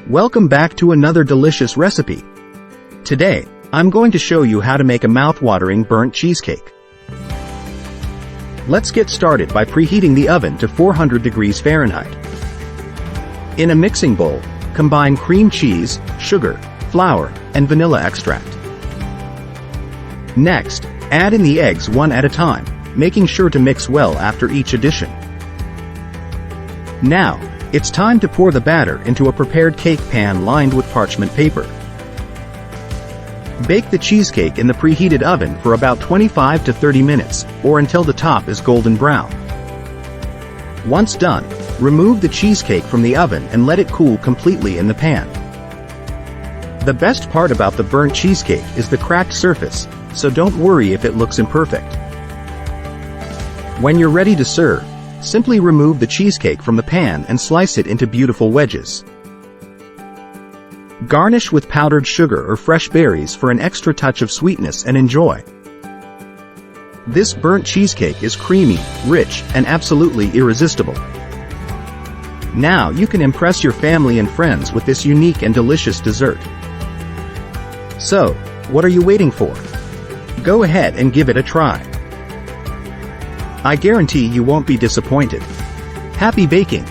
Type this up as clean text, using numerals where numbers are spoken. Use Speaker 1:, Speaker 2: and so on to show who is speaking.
Speaker 1: Welcome back to another delicious recipe. Today, I'm going to show you how to make a mouth-watering burnt cheesecake. Let's get started by preheating the oven to 400 degrees Fahrenheit. In a mixing bowl, combine cream cheese, sugar, flour, and vanilla extract. Next, add in the eggs one at a time, making sure to mix well after each addition. Now, it's time to pour the batter into a prepared cake pan lined with parchment paper. Bake the cheesecake in the preheated oven for about 25 to 30 minutes, or until the top is golden brown. Once done, remove the cheesecake from the oven and let it cool completely in the pan. The best part about the burnt cheesecake is the cracked surface, so don't worry if it looks imperfect. When you're ready to serve, simply remove the cheesecake from the pan and slice it into beautiful wedges. Garnish with powdered sugar or fresh berries for an extra touch of sweetness and enjoy. This burnt cheesecake is creamy, rich, and absolutely irresistible. Now you can impress your family and friends with this unique and delicious dessert. So, what are you waiting for? Go ahead and give it a try. I guarantee you won't be disappointed. Happy baking!